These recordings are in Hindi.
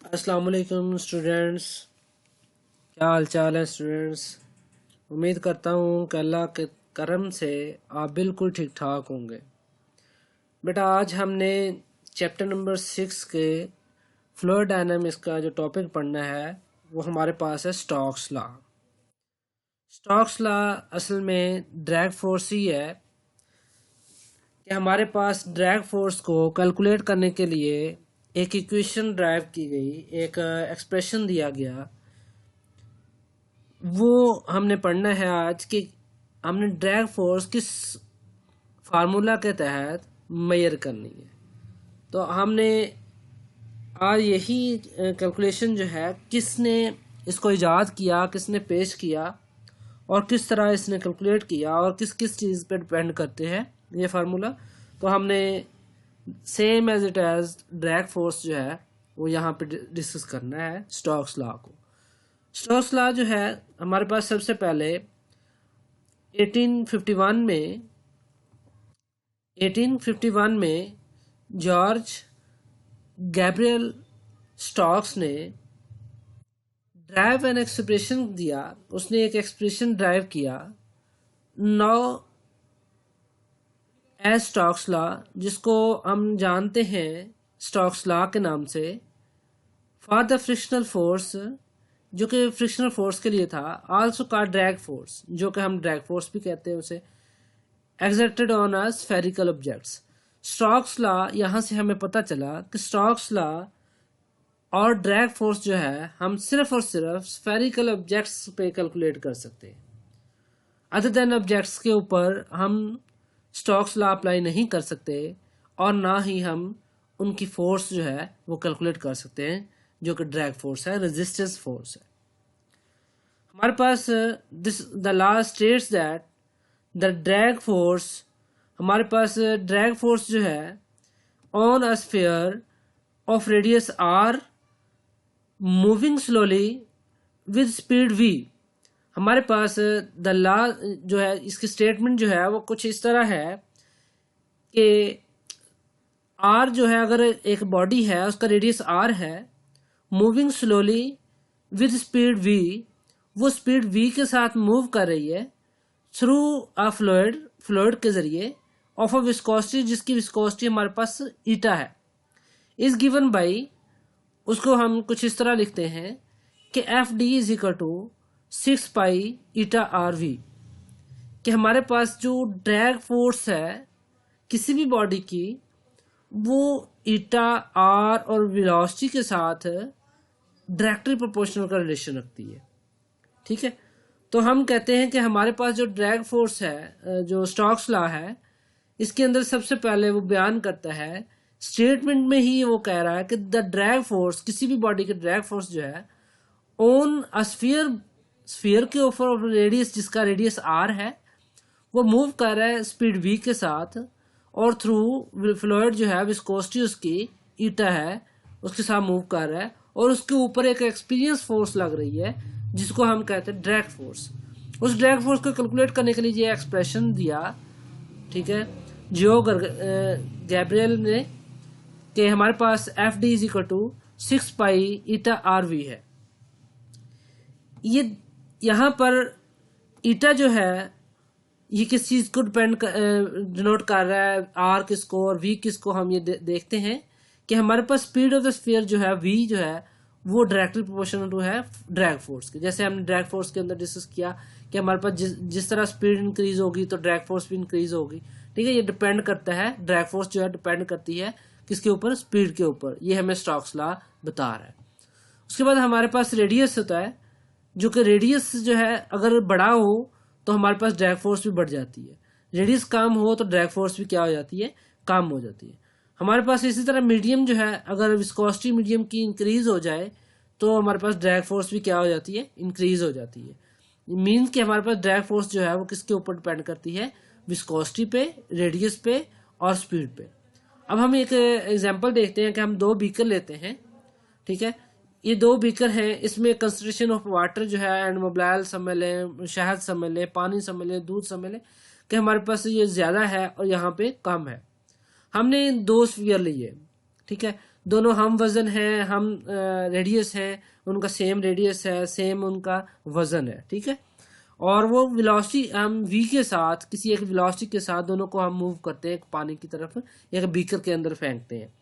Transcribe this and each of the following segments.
अस्सलाम वालेकुम स्टूडेंट्स। क्या हाल चाल है स्टूडेंट्स। उम्मीद करता हूँ कि अल्लाह के करम से आप बिल्कुल ठीक ठाक होंगे। बेटा आज हमने चैप्टर नंबर 6 के फ्लूइड डायनामिक्स का जो टॉपिक पढ़ना है वो हमारे पास है स्टोक्स लॉ। स्टोक्स लॉ असल में ड्रैग फोर्स ही है कि हमारे पास ड्रैग फोर्स को कैलकुलेट करने के लिए एक इक्वेशन ड्राइव की गई, एक एक्सप्रेशन दिया गया, वो हमने पढ़ना है आज कि हमने ड्रैग फोर्स किस फार्मूला के तहत मेजर करनी है। तो हमने आज यही कैलकुलेशन जो है किसने इसको इजाद किया, किसने पेश किया और किस तरह इसने कैलकुलेट किया और किस किस चीज़ पे डिपेंड करते हैं ये फार्मूला। तो हमने same as it as drag force जो है वो यहाँ पे डिस्कस करना है स्टोक्स लॉ को। स्टोक्स लॉ जो है हमारे पास सबसे पहले 1851 में जॉर्ज गैब्रियल स्टोक्स ने ड्राइव एन एक्सप्रेशन दिया। उसने एक एक्सप्रेशन ड्राइव किया नो एज स्टोक्स लॉ, जिसको हम जानते हैं स्टोक्स लॉ के नाम से, फॉर द फ्रिक्शनल फोर्स, जो कि फ्रिक्शनल फोर्स के लिए था, आल्सो का ड्रैग फोर्स, जो कि हम ड्रैग फोर्स भी कहते हैं उसे, exerted on a spherical objects. Stokes law, यहाँ से हमें पता चला कि स्टोक्स लॉ और ड्रैग फोर्स जो है हम सिर्फ और सिर्फ स्फेरिकल ऑब्जेक्ट्स पे कैलकुलेट कर सकते हैं। अदर देन ऑब्जेक्ट्स के ऊपर हम स्टोक्स लॉ अप्लाई नहीं कर सकते और ना ही हम उनकी फोर्स जो है वो कैलकुलेट कर सकते हैं, जो कि ड्रैग फोर्स है, रेजिस्टेंस फोर्स है। हमारे पास this the law states that the drag force, हमारे पास ड्रैग फोर्स जो है on a sphere of radius R moving slowly with speed v। हमारे पास द लॉ जो है, इसकी स्टेटमेंट जो है वो कुछ इस तरह है कि आर जो है, अगर एक बॉडी है उसका रेडियस आर है, moving slowly with speed v, वो स्पीड v के साथ मूव कर रही है थ्रू अ फ्लूइड के जरिए ऑफ अ विस्कोसिटी, जिसकी विस्कोसिटी हमारे पास ईटा है, इज गिवन बाई, उसको हम कुछ इस तरह लिखते हैं कि F D is equal to 6 pi eta R V, कि हमारे पास जो ड्रैग फोर्स है किसी भी बॉडी की, वो ईटा आर और वेलोसिटी के साथ डायरेक्टली प्रोपोर्शनल का रिलेशन रखती है। ठीक है, तो हम कहते हैं कि हमारे पास जो ड्रैग फोर्स है, जो स्टोक्स लॉ है, इसके अंदर सबसे पहले वो बयान करता है, स्टेटमेंट में ही वो कह रहा है कि द ड्रैग फोर्स, किसी भी बॉडी के ड्रैग फोर्स जो है ऑन अ स्फीयर के ऊपर रेडियस, जिसका रेडियस आर है, वो मूव कर रहा है स्पीड वी के साथ और थ्रू फ्लूइड जो है विस्कोसिटी उसकी ईटा है उसके साथ मूव कर रहा है और उसके ऊपर एक एक्सपीरियंस फोर्स लग रही है जिसको हम कहते हैं ड्रैग फोर्स। उस ड्रैग फोर्स को कैलकुलेट करने के लिए ये एक्सप्रेशन दिया, ठीक है, जियो गैब्रियल ने, कि हमारे पास F D is equal to 6 pi eta R V है। ये यहाँ पर ईटा जो है ये किस चीज को डिनोट कर रहा है, आर किसको और वी किसको, हम ये देखते हैं कि हमारे पास स्पीड ऑफ द स्फीयर जो है वी जो है वो डायरेक्टली प्रोपोर्शनल टू है ड्रैग फोर्स के। जैसे हमने ड्रैग फोर्स के अंदर डिस्कस किया कि हमारे पास जिस तरह स्पीड इंक्रीज होगी तो ड्रैग फोर्स भी इंक्रीज होगी। ठीक है, ये डिपेंड करता है, ड्रैग फोर्स जो है डिपेंड करती है किसके ऊपर, स्पीड के ऊपर। ये हमें स्टोक्स लॉ बता रहा है। उसके बाद हमारे पास रेडियस होता है, जो कि रेडियस जो है अगर बड़ा हो तो हमारे पास ड्रैग फोर्स भी बढ़ जाती है, रेडियस कम हो तो ड्रैग फोर्स भी क्या हो जाती है, कम हो जाती है। हमारे पास इसी तरह मीडियम जो है, अगर विस्कोसिटी मीडियम की इंक्रीज हो जाए तो हमारे पास ड्रैग फोर्स भी क्या हो जाती है, इंक्रीज हो जाती है। मीन्स कि हमारे पास ड्रैग फोर्स जो है वो किसके ऊपर डिपेंड करती है, विस्कोसिटी पे, रेडियस पे और स्पीड पे। अब हम एक एग्जांपल देखते हैं कि हम दो बीकर लेते हैं। ठीक है, ये दो बीकर हैं, इसमें कंसंट्रेशन ऑफ वाटर जो है एंड मोबाइल समझ लें, शहद समझ लें, पानी समझ लें, दूध समझ लें, कि हमारे पास ये ज्यादा है और यहाँ पे कम है। हमने दो स्फीयर लिए, ठीक है, दोनों हम वजन है, हम रेडियस है, उनका सेम रेडियस है, सेम उनका वजन है, ठीक है। और वो वेलोसिटी हम v के साथ, किसी एक वेलोसिटी के साथ दोनों को हम मूव करते हैं एक पानी की तरफ, एक बीकर के अंदर फेंकते हैं।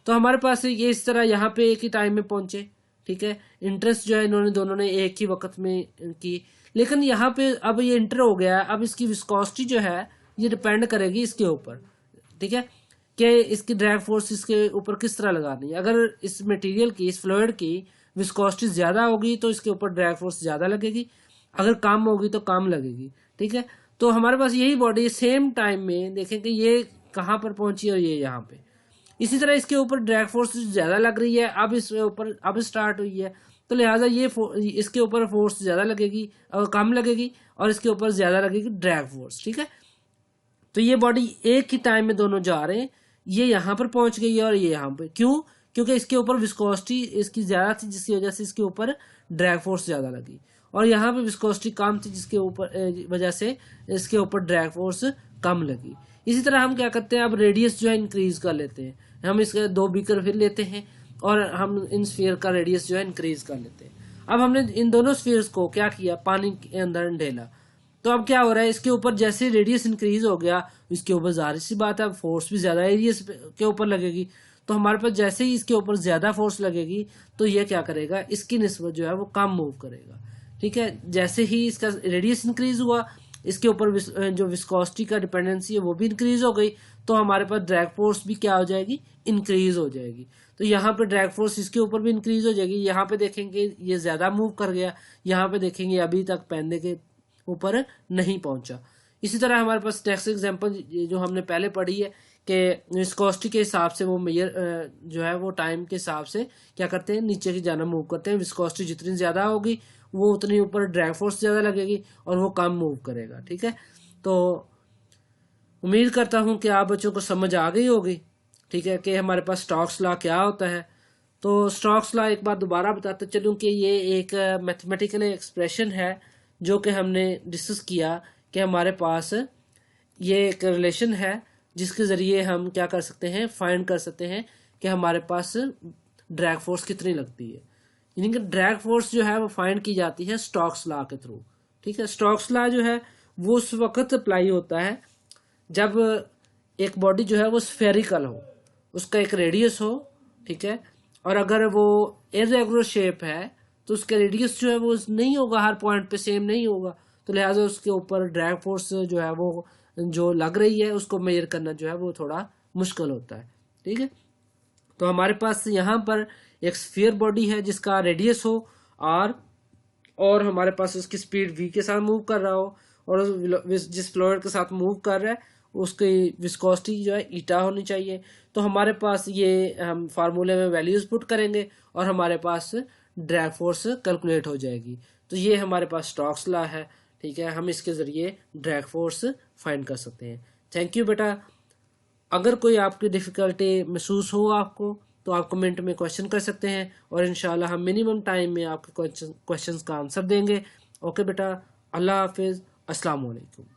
तो हमारे पास ये इस तरह यहाँ पे एक ही टाइम में पहुंचे, ठीक है। इंटरेस्ट जो है इन्होंने दोनों ने एक ही वक्त में की, लेकिन यहाँ पे अब ये इंटर हो गया है, अब इसकी विस्कोसिटी जो है ये डिपेंड करेगी इसके ऊपर, ठीक है, कि इसकी ड्रैग फोर्स इसके ऊपर किस तरह लगानी है। अगर इस मटेरियल की, इस फ्लूइड की विस्कोसिटी ज्यादा होगी तो इसके ऊपर ड्रैग फोर्स ज्यादा लगेगी, अगर कम होगी तो कम लगेगी, ठीक है। तो हमारे पास यही बॉडी सेम टाइम में देखें कि ये कहाँ पर पहुंची और ये यहाँ पे, इसी तरह इसके ऊपर ड्रैग फोर्स ज्यादा लग रही है, अब इसके ऊपर अब स्टार्ट हुई है, तो लिहाजा ये इसके ऊपर फोर्स ज्यादा लगेगी और कम लगेगी, और इसके ऊपर ज्यादा लगेगी ड्रैग फोर्स, ठीक है। तो ये बॉडी एक ही टाइम में दोनों जा रहे हैं, ये यहाँ पर पहुंच गई है और ये यहाँ पे, क्यों? क्योंकि इसके ऊपर विस्कोसिटी इसकी ज्यादा थी, जिसकी वजह से इसके ऊपर ड्रैग फोर्स ज्यादा लगी, और यहाँ पे विस्कोसिटी कम थी, जिसके ऊपर वजह से इसके ऊपर ड्रैग फोर्स कम लगी। इसी तरह हम क्या करते हैं, अब रेडियस जो है इंक्रीज कर लेते हैं, हम इसके 2 बीकर फिर लेते हैं और हम इन स्फीयर का रेडियस जो है इंक्रीज कर लेते हैं। अब हमने इन दोनों स्फीयर्स को क्या किया, पानी के अंदर ढेला, तो अब क्या हो रहा है, इसके ऊपर जैसे रेडियस इंक्रीज हो गया, इसके ऊपर जाहिर सी बात है फोर्स भी ज्यादा एरिया के ऊपर लगेगी। तो हमारे पास जैसे ही इसके ऊपर ज्यादा फोर्स लगेगी तो ये क्या करेगा, इसकी निस्बत जो है वो कम मूव करेगा, ठीक है। जैसे ही इसका रेडियस इंक्रीज हुआ, इसके ऊपर जो विस्कोसिटी का डिपेंडेंसी है वो भी इंक्रीज हो गई, तो हमारे पास ड्रैग फोर्स भी क्या हो जाएगी, इंक्रीज हो जाएगी। तो यहाँ पे ड्रैग फोर्स इसके ऊपर भी इंक्रीज हो जाएगी, यहाँ पे देखेंगे ये ज्यादा मूव कर गया, यहाँ पे देखेंगे अभी तक पैंदे के ऊपर नहीं पहुंचा। इसी तरह हमारे पास नेक्स्ट एग्जांपल जो हमने पहले पढ़ी है कि विस्कोसिटी के हिसाब से वो मेजर जो है वो टाइम के हिसाब से क्या करते हैं, नीचे की जाना मूव करते हैं। विस्कोसिटी जितनी ज्यादा होगी वो उतनी ऊपर ड्रैग फोर्स ज्यादा लगेगी और वो कम मूव करेगा, ठीक है। तो उम्मीद करता हूं कि आप बच्चों को समझ आ गई होगी, ठीक है, कि हमारे पास स्टोक्स लॉ क्या होता है। तो स्टोक्स लॉ एक बार दोबारा बताते चलूं कि ये एक मैथमेटिकल एक्सप्रेशन है जो कि हमने डिस्कस किया कि हमारे पास ये एक रिलेशन है जिसके जरिए हम क्या कर सकते हैं, फाइंड कर सकते हैं कि हमारे पास ड्रैग फोर्स कितनी लगती है। यानी कि ड्रैग फोर्स जो है वो फाइंड की जाती है स्टोक्स लॉ के थ्रू, ठीक है। स्टोक्स लॉ जो है वो उस वक्त अप्लाई होता है जब एक बॉडी जो है वो स्फेरिकल हो, उसका एक रेडियस हो, ठीक है, और अगर वो इर्रेगुलर शेप है तो उसका रेडियस जो है वो नहीं होगा, हर पॉइंट पे सेम नहीं होगा, तो लिहाजा उसके ऊपर ड्रैग फोर्स जो है वो जो लग रही है उसको मेजर करना जो है वो थोड़ा मुश्किल होता है, ठीक है। तो हमारे पास यहाँ पर एक स्फीयर बॉडी है जिसका रेडियस हो आर, और हमारे पास उसकी स्पीड v के साथ मूव कर रहा हो, और जिस फ्लूइड के साथ मूव कर रहा है उसकी विस्कोसिटी जो है ईटा होनी चाहिए। तो हमारे पास ये हम फार्मूले में वैल्यूज पुट करेंगे और हमारे पास ड्रैग फोर्स कैलकुलेट हो जाएगी। तो ये हमारे पास स्टोक्स लॉ है, ठीक है, हम इसके जरिए ड्रैग फोर्स फाइंड कर सकते हैं। थैंक यू बेटा। अगर कोई आपकी डिफिकल्टी महसूस हो आपको तो आप कमेंट में क्वेश्चन कर सकते हैं और इंशाल्लाह हम मिनिमम टाइम में आपके क्वेश्चंस का आंसर देंगे। ओके बेटा, अल्लाह हाफिज, अस्सलाम वालेकुम।